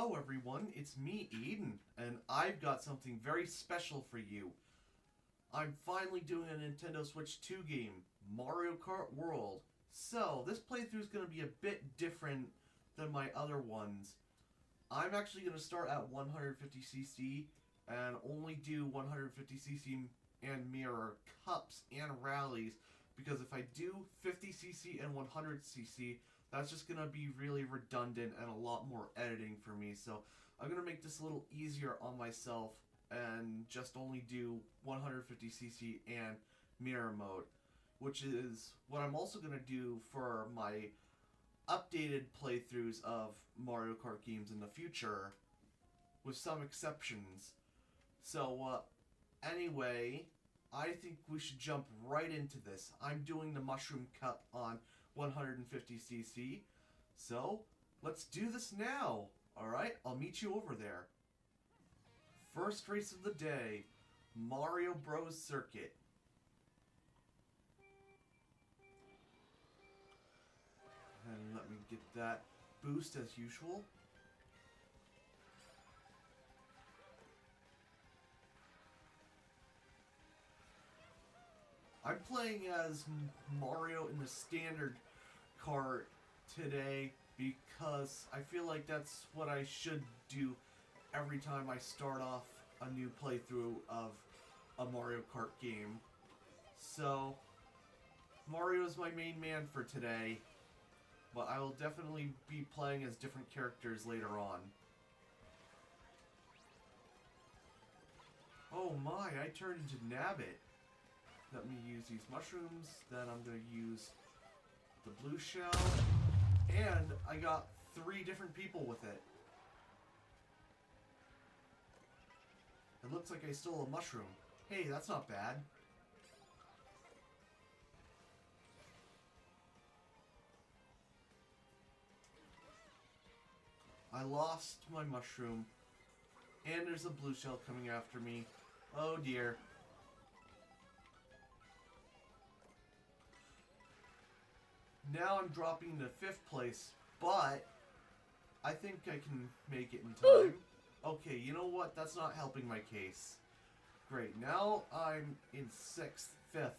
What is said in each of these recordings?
Hello everyone, it's me, Aiden, and I've got something very special for you. I'm finally doing a Nintendo Switch 2 game, Mario Kart World. So, this playthrough is going to be a bit different than my other ones. I'm actually going to start at 150cc and only do 150cc and mirror cups and rallies, because if I do 50cc and 100cc, that's just going to be really redundant and a lot more editing for me. So I'm going to make this a little easier on myself and just only do 150cc and mirror mode, which is what I'm also going to do for my updated playthroughs of Mario Kart games in the future, with some exceptions. So anyway, I think we should jump right into this. I'm doing the Mushroom Cup on 150cc, so let's do this now. Alright, I'll meet you over there. First race of the day, Mario Bros. Circuit. And let me get that boost as usual. I'm playing as Mario in the standard kart today because I feel like that's what I should do every time I start off a new playthrough of a Mario Kart game. So, Mario is my main man for today, but I will definitely be playing as different characters later on. Oh my, I turned into Nabbit. Let me use these mushrooms, then I'm going to use the blue shell, and I got 3 different people with it. It looks like I stole a mushroom. Hey, that's not bad. I lost my mushroom, and there's a blue shell coming after me. Oh dear. Now I'm dropping to 5th place, but I think I can make it in time. Okay, you know what? That's not helping my case. Great, now I'm in 6th, 5th.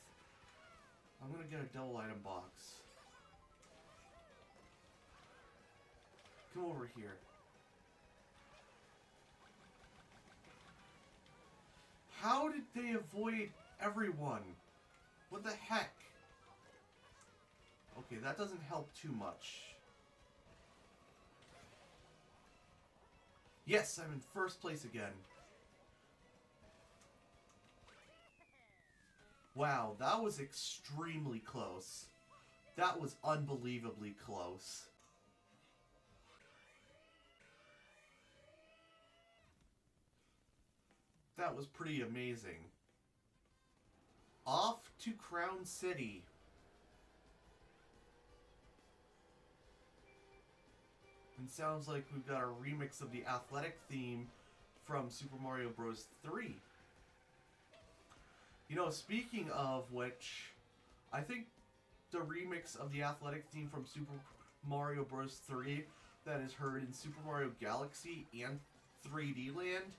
I'm gonna get a double item box. Come over here. How did they avoid everyone? What the heck? Okay, that doesn't help too much. Yes, I'm in 1st place again. Wow, that was extremely close. That was unbelievably close. That was pretty amazing. Off to Crown City. And sounds like we've got a remix of the athletic theme from Super Mario Bros. 3. You know, speaking of which, I think the remix of the athletic theme from Super Mario Bros. 3 that is heard in Super Mario Galaxy and 3D Land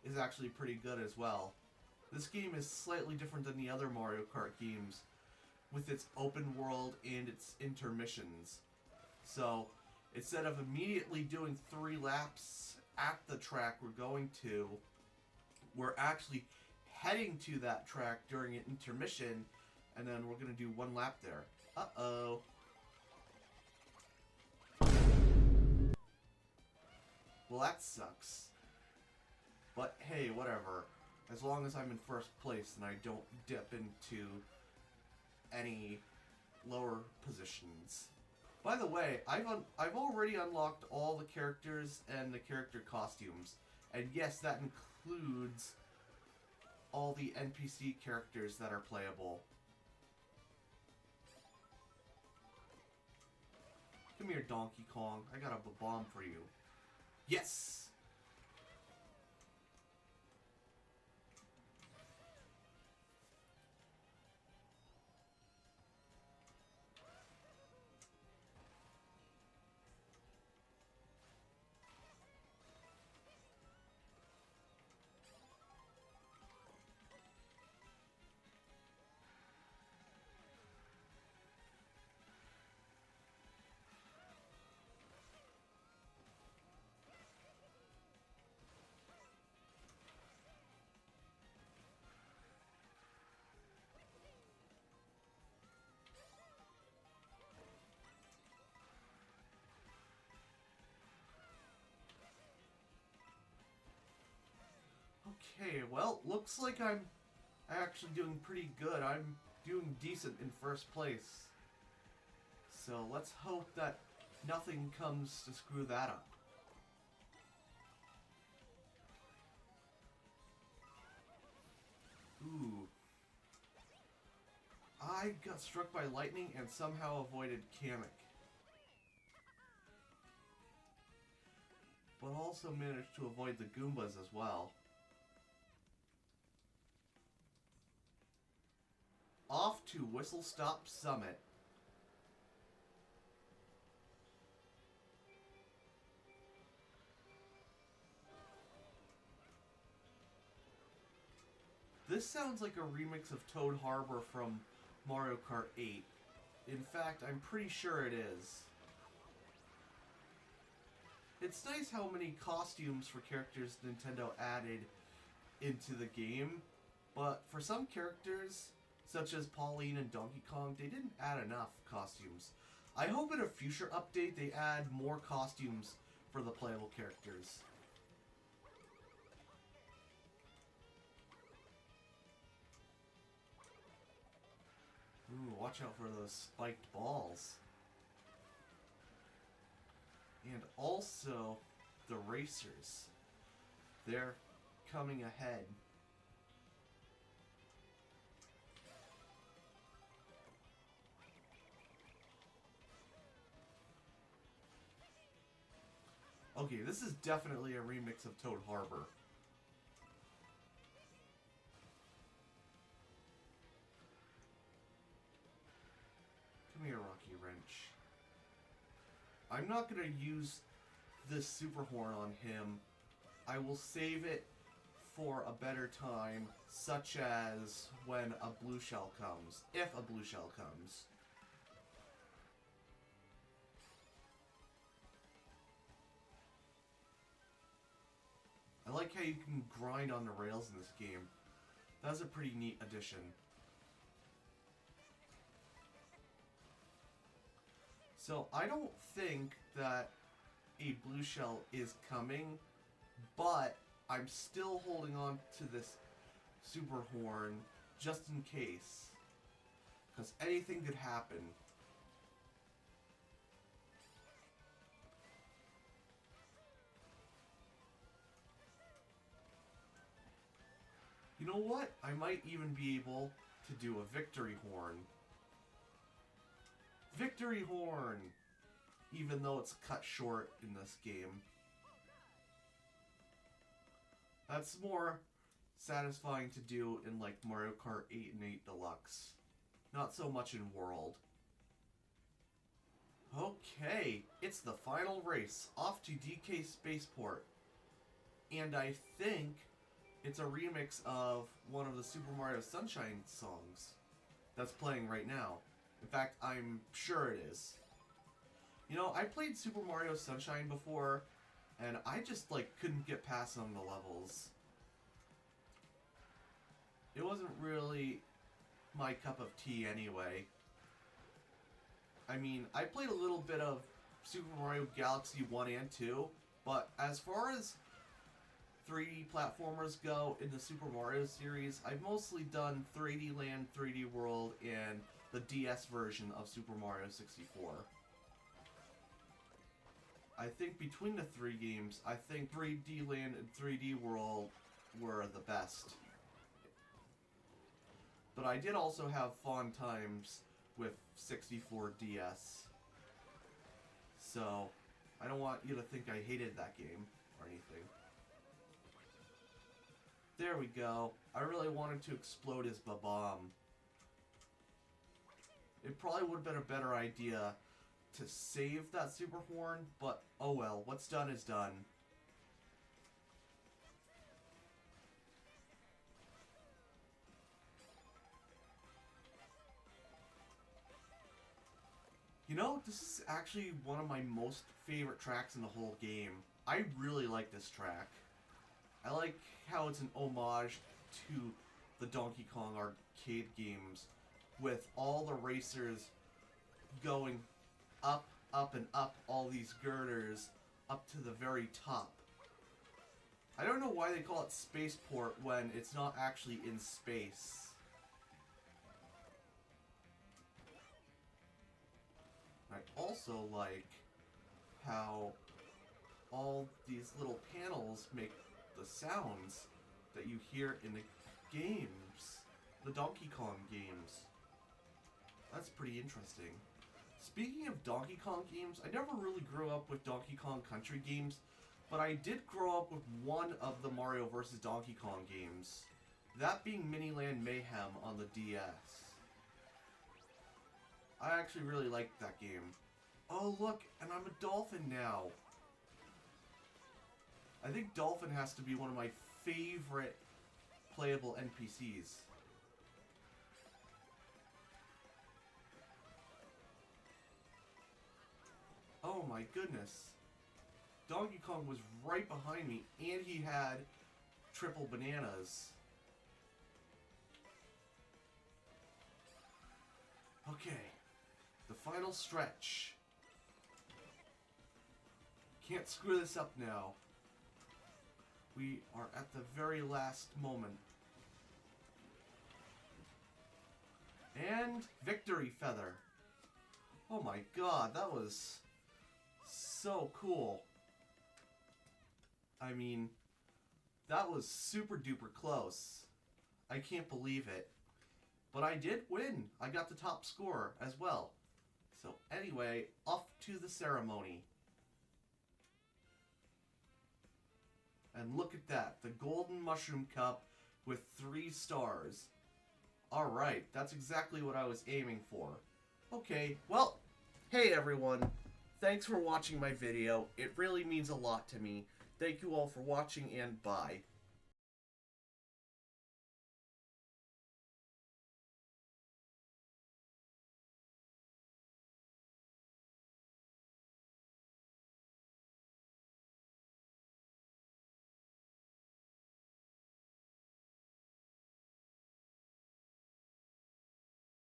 is actually pretty good as well. This game is slightly different than the other Mario Kart games with its open world and its intermissions. So, instead of immediately doing 3 laps at the track we're actually heading to that track during an intermission, and then we're going to do 1 lap there. Uh-oh. Well, that sucks. But hey, whatever. As long as I'm in 1st place and I don't dip into any lower positions. By the way, I've already unlocked all the characters and the character costumes. And yes, that includes all the NPC characters that are playable. Come here, Donkey Kong. I got a bomb for you. Yes! Okay, well, looks like I'm actually doing pretty good. I'm doing decent in first place. So let's hope that nothing comes to screw that up. Ooh. I got struck by lightning and somehow avoided Kamek. But also managed to avoid the Goombas as well. Off to Whistlestop Summit. This sounds like a remix of Toad Harbor from Mario Kart 8. In fact, I'm pretty sure it is. It's nice how many costumes for characters Nintendo added into the game, but for some characters, such as Pauline and Donkey Kong, they didn't add enough costumes. I hope in a future update they add more costumes for the playable characters. Ooh, watch out for those spiked balls. And also, the racers. They're coming ahead. Okay, this is definitely a remix of Toad Harbor. Come here, Rocky Wrench. I'm not going to use this super horn on him. I will save it for a better time, such as when a blue shell comes. If a blue shell comes. I like how you can grind on the rails in this game. That's a pretty neat addition. So I don't think that a blue shell is coming, but I'm still holding on to this super horn just in case. Because anything could happen. You know what? I might even be able to do a victory horn. Victory horn! Even though it's cut short in this game. That's more satisfying to do in like Mario Kart 8 and 8 Deluxe. Not so much in World. Okay, it's the final race. Off to DK Spaceport. And I think it's a remix of one of the Super Mario Sunshine songs that's playing right now. In fact, I'm sure it is. You know, I played Super Mario Sunshine before, and I just, like, couldn't get past some of the levels. It wasn't really my cup of tea anyway. I mean, I played a little bit of Super Mario Galaxy 1 and 2, but as far as 3D platformers go in the Super Mario series, I've mostly done 3D Land, 3D World, and the DS version of Super Mario 64. I think between the three games, I think 3D Land and 3D World were the best. But I did also have fond times with 64 DS. So, I don't want you to think I hated that game or anything. There we go. I really wanted to explode his bomb. It probably would have been a better idea to save that super horn, but oh well, what's done is done. You know, this is actually one of my most favorite tracks in the whole game. I really like this track. I like how it's an homage to the Donkey Kong arcade games, with all the racers going up, up, and up all these girders up to the very top. I don't know why they call it Spaceport when it's not actually in space. I also like how all these little panels make the sounds that you hear in the games. The Donkey Kong games. That's pretty interesting. Speaking of Donkey Kong games, I never really grew up with Donkey Kong Country games, but I did grow up with one of the Mario vs. Donkey Kong games. That being Miniland Mayhem on the DS. I actually really liked that game. Oh look, and I'm a dolphin now. I think Dolphin has to be one of my favorite playable NPCs. Oh my goodness. Donkey Kong was right behind me, and he had triple bananas. Okay, the final stretch. Can't screw this up now. We are at the very last moment. And victory feather. Oh my god, that was so cool. I mean, that was super duper close. I can't believe it. But I did win. I got the top score as well. So anyway, off to the ceremony. And look at that, the golden mushroom cup with 3 stars. Alright, that's exactly what I was aiming for. Okay, well, hey everyone. Thanks for watching my video. It really means a lot to me. Thank you all for watching, and bye.